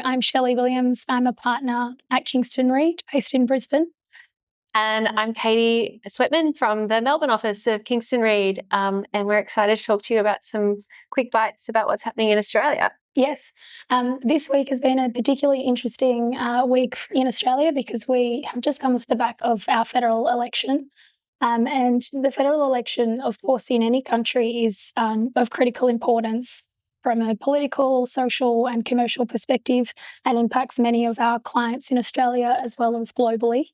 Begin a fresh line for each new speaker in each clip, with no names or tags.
I'm Shelley Williams. I'm a partner at Kingston Reid, based in Brisbane.
And I'm Katie Sweatman from the Melbourne office of Kingston Reid, and we're excited to talk to you about some quick bites about what's happening in Australia.
Yes, this week has been a particularly interesting week in Australia because we have just come off the back of our federal election. And the federal election, of course, in any country is of critical importance from a political, social and commercial perspective, and impacts many of our clients in Australia as well as globally.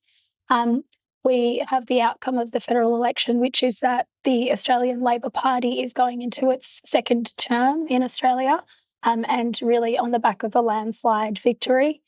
We have the outcome of the federal election, which is that the Australian Labor Party is going into its second term in Australia, and really on the back of a landslide victory.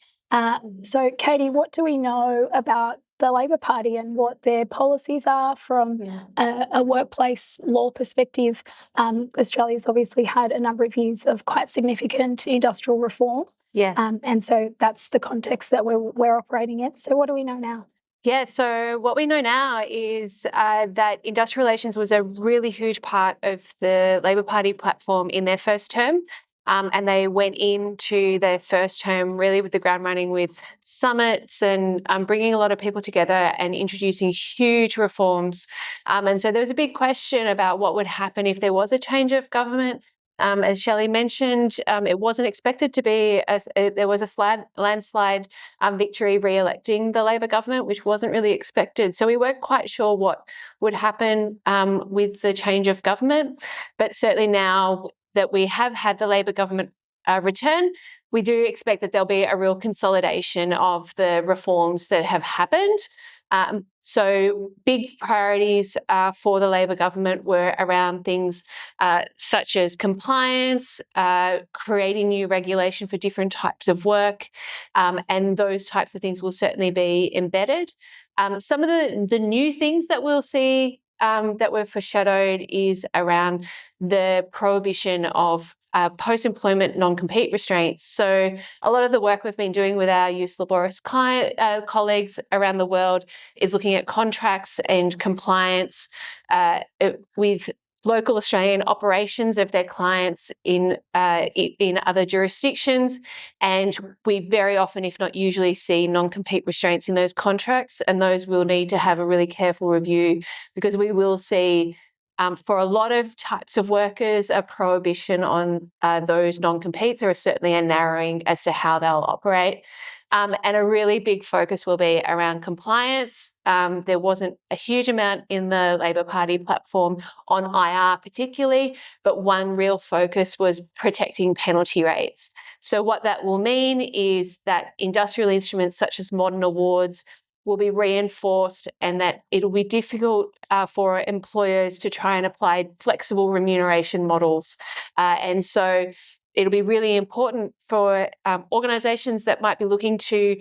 So, Katie, what do we know about the Labor Party and what their policies are from a workplace law perspective? Australia's obviously had a number of years of quite significant industrial reform. And so that's the context that we're operating in. So what do we know now?
Yeah, so what we know now is that industrial relations was a really huge part of the Labor Party platform in their first term. And they went into their first term really with the ground running with summits and bringing a lot of people together and introducing huge reforms. And so there was a big question about what would happen if there was a change of government. As Shelley mentioned, it wasn't expected to be, there was a landslide victory re-electing the Labor government, which wasn't really expected. So we weren't quite sure what would happen with the change of government. But certainly now that we have had the Labor government return, we do expect that there'll be a real consolidation of the reforms that have happened. So big priorities for the Labor government were around things such as compliance, creating new regulation for different types of work, and those types of things will certainly be embedded. Some of the new things that we'll see that were foreshadowed is around the prohibition of post-employment non-compete restraints. So a lot of the work we've been doing with our Ius Laboris colleagues around the world is looking at contracts and compliance with local Australian operations of their clients in other jurisdictions. And we very often, if not usually, see non-compete restraints in those contracts, and those will need to have a really careful review because we will see for a lot of types of workers, a prohibition on those non-competes, or certainly a narrowing as to how they'll operate. And a really big focus will be around compliance. There wasn't a huge amount in the Labor Party platform on IR particularly, but one real focus was protecting penalty rates. So what that will mean is that industrial instruments such as modern awards will be reinforced, and that it'll be difficult for employers to try and apply flexible remuneration models. And so it'll be really important for organisations that might be looking to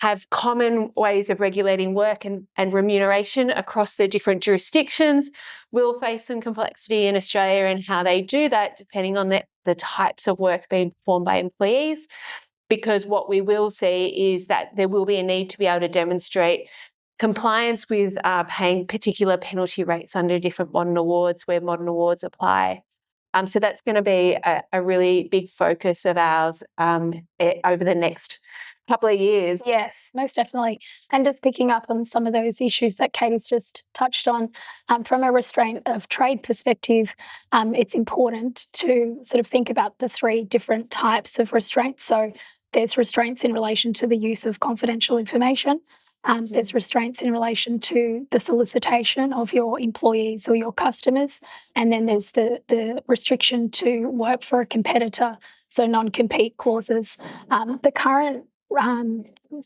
have common ways of regulating work and remuneration across their different jurisdictions. Will face some complexity in Australia in how they do that, depending on the types of work being performed by employees. Because what we will see is that there will be a need to be able to demonstrate compliance with paying particular penalty rates under different modern awards where modern awards apply. So that's going to be a really big focus of ours over the next couple of years.
Yes, most definitely. And just picking up on some of those issues that Katie's just touched on, from a restraint of trade perspective, it's important to sort of think about the three different types of restraints. So there's restraints in relation to the use of confidential information. There's restraints in relation to the solicitation of your employees or your customers. And then there's the restriction to work for a competitor, so non-compete clauses. The current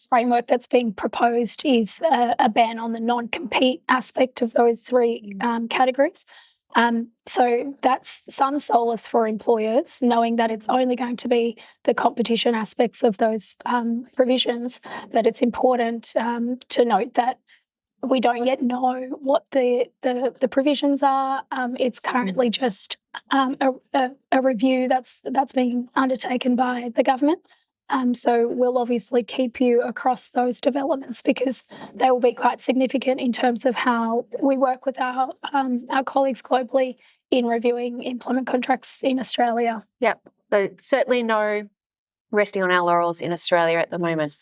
framework that's being proposed is a ban on the non-compete aspect of those three categories. So that's some solace for employers, knowing that it's only going to be the competition aspects of those provisions, but it's important to note that we don't yet know what the provisions are. It's currently just a review that's being undertaken by the government. So we'll obviously keep you across those developments because they will be quite significant in terms of how we work with our colleagues globally in reviewing employment contracts in Australia.
Yep. So certainly no resting on our laurels in Australia at the moment.